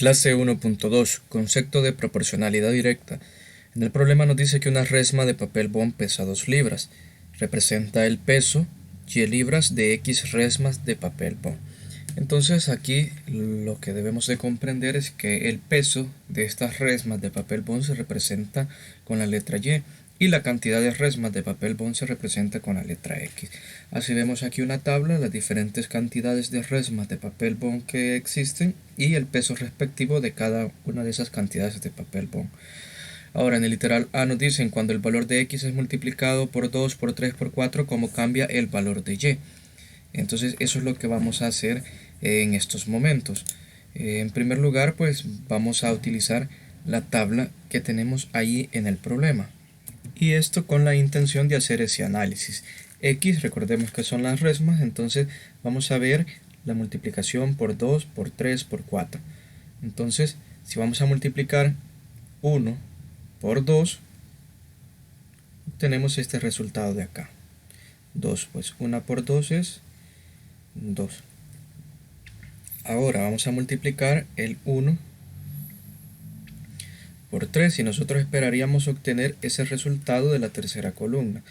Clase 1.2. Concepto de proporcionalidad directa. En el problema nos dice que una resma de papel bond pesa 2 libras. Representa el peso y libras de X resmas de papel bond. Entonces aquí lo que debemos de comprender es que el peso de estas resmas de papel bond se representa con la letra Y la cantidad de resmas de papel bond se representa con la letra X. Así vemos aquí una tabla, las diferentes cantidades de resmas de papel bond que existen y el peso respectivo de cada una de esas cantidades de papel bond. Ahora en el literal A nos dicen cuando el valor de X es multiplicado por 2, por 3, por 4, cómo cambia el valor de Y. Entonces eso es lo que vamos a hacer en estos momentos. En primer lugar, pues vamos a utilizar la tabla que tenemos ahí en el problema. Y esto con la intención de hacer ese análisis. X, recordemos que son las resmas, entonces vamos a ver la multiplicación por 2, por 3, por 4. Entonces, si vamos a multiplicar 1 por 2, tenemos este resultado de acá. 2, pues 1 por 2 es 2. Ahora vamos a multiplicar el 1 por 3 y nosotros esperaríamos obtener ese resultado de la tercera columna.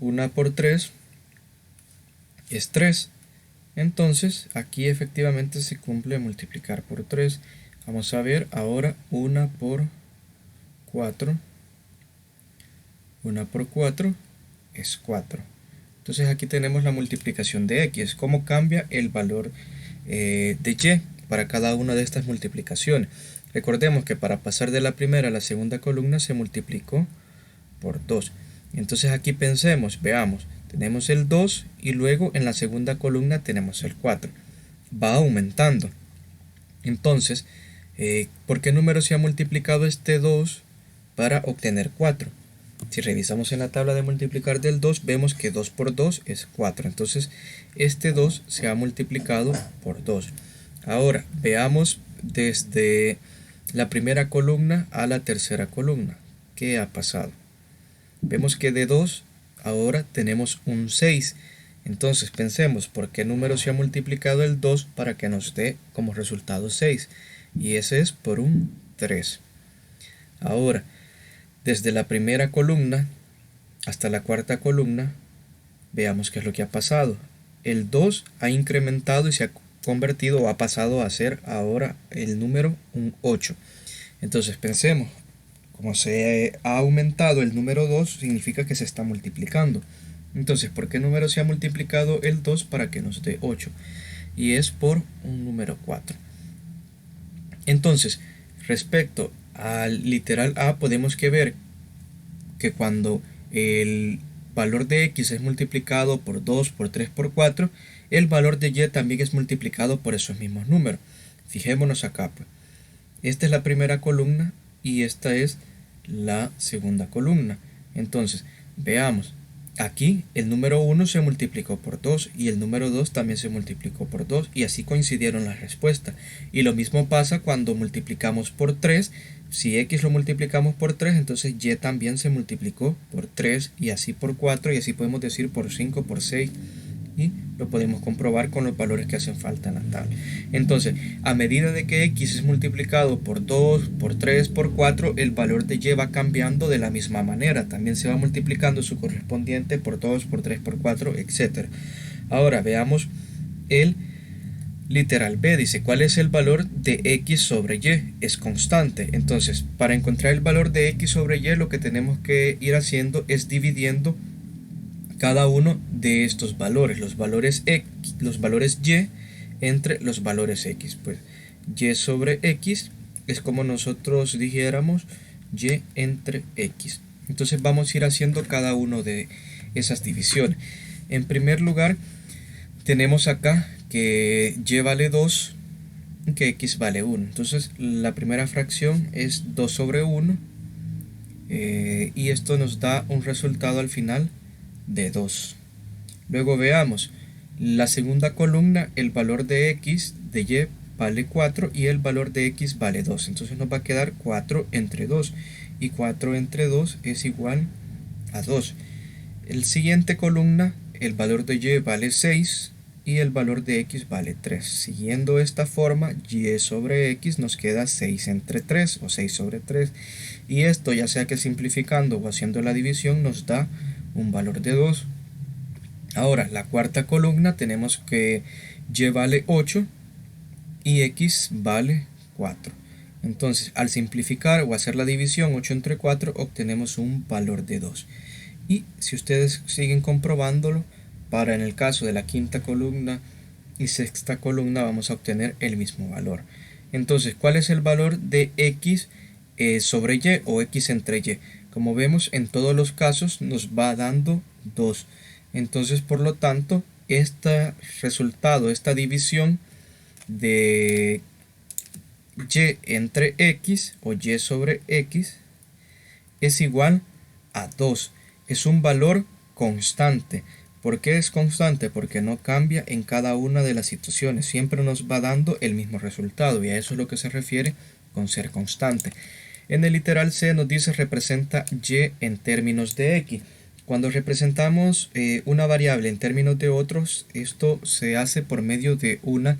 1 por 3 es 3. Entonces aquí efectivamente se cumple multiplicar por 3. Vamos a ver ahora 1 por 4. 1 por 4 es 4. Entonces aquí tenemos la multiplicación de X. Cómo cambia el valor de Y para cada una de estas multiplicaciones. Recordemos que para pasar de la primera a la segunda columna se multiplicó por 2. Entonces aquí pensemos, veamos, tenemos el 2 y luego en la segunda columna tenemos el 4. Va aumentando. Entonces, ¿por qué número se ha multiplicado este 2 para obtener 4? Si revisamos en la tabla de multiplicar del 2, vemos que 2 por 2 es 4. Entonces, este 2 se ha multiplicado por 2. Ahora, veamos desde la primera columna a la tercera columna. ¿Qué ha pasado? Vemos que de 2 ahora tenemos un 6. Entonces pensemos por qué número se ha multiplicado el 2 para que nos dé como resultado 6. Y ese es por un 3. Ahora, desde la primera columna hasta la cuarta columna, veamos qué es lo que ha pasado. El 2 ha incrementado y se ha convertido o ha pasado a ser ahora el número un 8. Entonces pensemos, como se ha aumentado el número 2, significa que se está multiplicando. Entonces, ¿por qué número se ha multiplicado el 2 para que nos dé 8? Y es por un número 4. Entonces, respecto al literal A, podemos ver que cuando el valor de X es multiplicado por 2, por 3, por 4, el valor de Y también es multiplicado por esos mismos números. Fijémonos acá, pues. Esta es la primera columna y esta es la segunda columna. Entonces, veamos. Aquí el número 1 se multiplicó por 2 y el número 2 también se multiplicó por 2 y así coincidieron las respuestas. Y lo mismo pasa cuando multiplicamos por 3. Si X lo multiplicamos por 3, entonces Y también se multiplicó por 3 y así por 4 y así podemos decir por 5, por 6 y lo podemos comprobar con los valores que hacen falta en la tabla. Entonces, a medida de que X es multiplicado por 2, por 3, por 4, el valor de Y va cambiando de la misma manera. También se va multiplicando su correspondiente por 2, por 3, por 4, etc. Ahora veamos el literal B. Dice, ¿cuál es el valor de X sobre Y? Es constante. Entonces, para encontrar el valor de X sobre Y, lo que tenemos que ir haciendo es dividiendo cada uno de estos valores, los valores Y entre los valores X. Pues Y sobre X es como nosotros dijéramos Y entre X. Entonces vamos a ir haciendo cada uno de esas divisiones. En primer lugar, tenemos acá que Y vale 2, que X vale 1. Entonces la primera fracción es 2 sobre 1 y esto nos da un resultado al final de 2. Luego veamos la segunda columna, el valor de X de Y vale 4 y el valor de X vale 2. Entonces nos va a quedar 4 entre 2 y 4 entre 2 es igual a 2. El siguiente columna, el valor de Y vale 6 y el valor de x vale 3. Siguiendo esta forma, y sobre x nos queda 6 entre 3 o 6 sobre 3. Y esto, ya sea que simplificando o haciendo la división, nos da un valor de 2. Ahora, la cuarta columna tenemos que y vale 8 y x vale 4. Entonces, al simplificar o hacer la división 8 entre 4, obtenemos un valor de 2. Y si ustedes siguen comprobándolo, para en el caso de la quinta columna y sexta columna vamos a obtener el mismo valor. Entonces, ¿cuál es el valor de x sobre y o x entre y? Como vemos, en todos los casos nos va dando 2. Entonces, por lo tanto, este resultado, esta división de y entre x o y sobre x es igual a 2. Es un valor constante. ¿Por qué es constante? Porque no cambia en cada una de las situaciones. Siempre nos va dando el mismo resultado y a eso es lo que se refiere con ser constante. En el literal C nos dice representa y en términos de x. Cuando representamos una variable en términos de otros, esto se hace por medio de una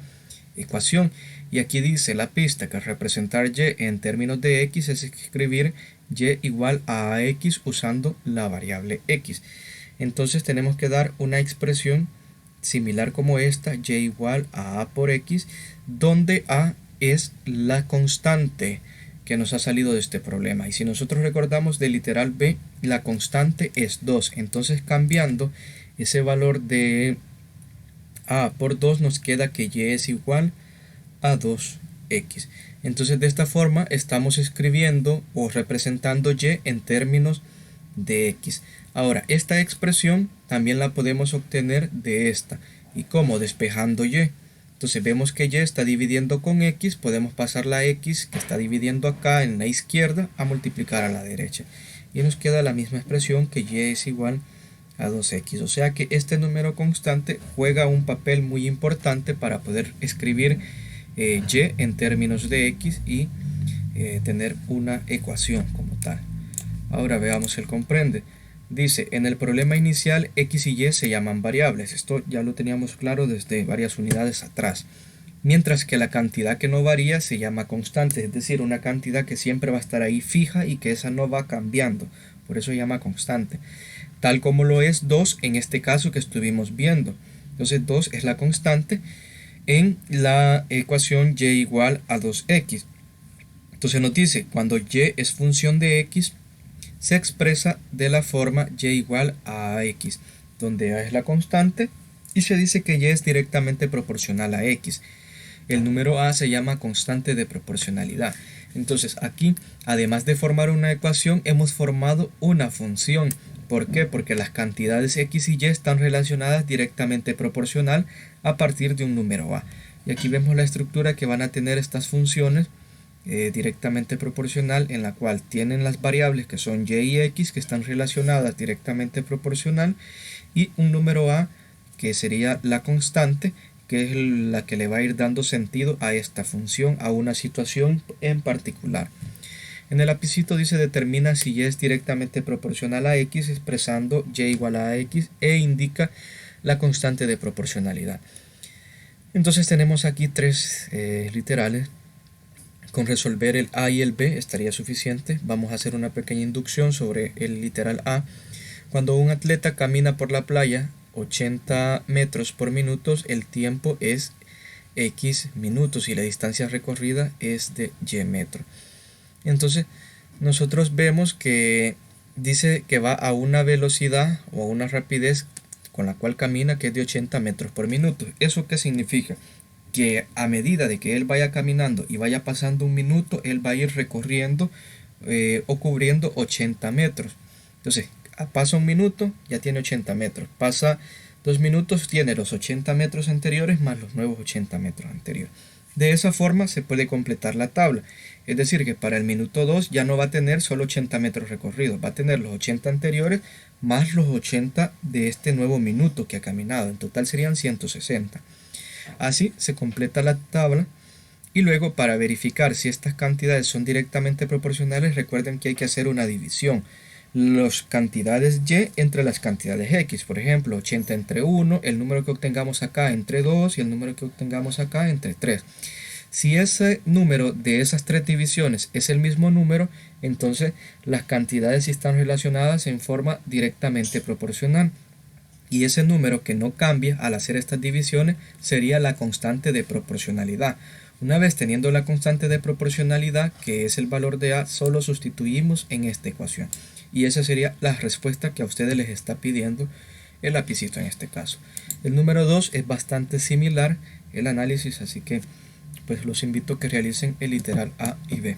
ecuación. Y aquí dice la pista que representar y en términos de x es escribir y igual a x usando la variable x. Entonces tenemos que dar una expresión similar como esta, y igual a por x, donde a es la constante que nos ha salido de este problema. Y si nosotros recordamos del literal b, la constante es 2. Entonces cambiando ese valor de a por 2 nos queda que y es igual a 2x. Entonces de esta forma estamos escribiendo o representando y en términos de x. Ahora, esta expresión también la podemos obtener de esta. ¿Y cómo? Despejando y. Entonces vemos que y está dividiendo con x, podemos pasar la x que está dividiendo acá en la izquierda a multiplicar a la derecha. Y nos queda la misma expresión que y es igual a 2x. O sea que este número constante juega un papel muy importante para poder escribir y en términos de x y tener una ecuación como tal. Ahora veamos el comprende. Dice, en el problema inicial x y y se llaman variables. Esto ya lo teníamos claro desde varias unidades atrás. Mientras que la cantidad que no varía se llama constante, es decir, una cantidad que siempre va a estar ahí fija y que esa no va cambiando. Por eso se llama constante. Tal como lo es 2 en este caso que estuvimos viendo. Entonces 2 es la constante en la ecuación y igual a 2x. Entonces nos dice, cuando y es función de x, se expresa de la forma y igual a x, donde a es la constante y se dice que y es directamente proporcional a x. El número a se llama constante de proporcionalidad. Entonces aquí, además de formar una ecuación, hemos formado una función. ¿Por qué? Porque las cantidades x y y están relacionadas directamente proporcional a partir de un número a. Y aquí vemos la estructura que van a tener estas funciones directamente proporcional, en la cual tienen las variables que son y y x que están relacionadas directamente proporcional y un número a que sería la constante, que es la que le va a ir dando sentido a esta función, a una situación en particular. En el lapicito dice determina si y es directamente proporcional a x expresando y igual a x e indica la constante de proporcionalidad. Entonces tenemos aquí tres literales. Con resolver el a y el b estaría suficiente. Vamos a hacer una pequeña inducción sobre el literal a. Cuando un atleta camina por la playa 80 metros por minuto, el tiempo es x minutos y la distancia recorrida es de y metros. Entonces nosotros vemos que dice que va a una velocidad o a una rapidez con la cual camina que es de 80 metros por minuto. ¿Eso qué significa? Que a medida de que él vaya caminando y vaya pasando un minuto, él va a ir recorriendo o cubriendo 80 metros. Entonces, pasa un minuto, ya tiene 80 metros. Pasa 2 minutos, tiene los 80 metros anteriores más los nuevos 80 metros anteriores. De esa forma se puede completar la tabla. Es decir, que para el minuto 2 ya no va a tener solo 80 metros recorridos, va a tener los 80 anteriores más los 80 de este nuevo minuto que ha caminado. En total serían 160. Así se completa la tabla y luego para verificar si estas cantidades son directamente proporcionales, recuerden que hay que hacer una división. las cantidades y entre las cantidades x. Por ejemplo, 80 entre 1, el número que obtengamos acá entre 2 y el número que obtengamos acá entre 3. Si ese número de esas tres divisiones es el mismo número, entonces las cantidades sí están relacionadas en forma directamente proporcional. Y ese número que no cambia al hacer estas divisiones sería la constante de proporcionalidad. Una vez teniendo la constante de proporcionalidad, que es el valor de a, solo sustituimos en esta ecuación. Y esa sería la respuesta que a ustedes les está pidiendo el lapicito en este caso. El número 2 es bastante similar el análisis, así que pues los invito a que realicen el literal A y B.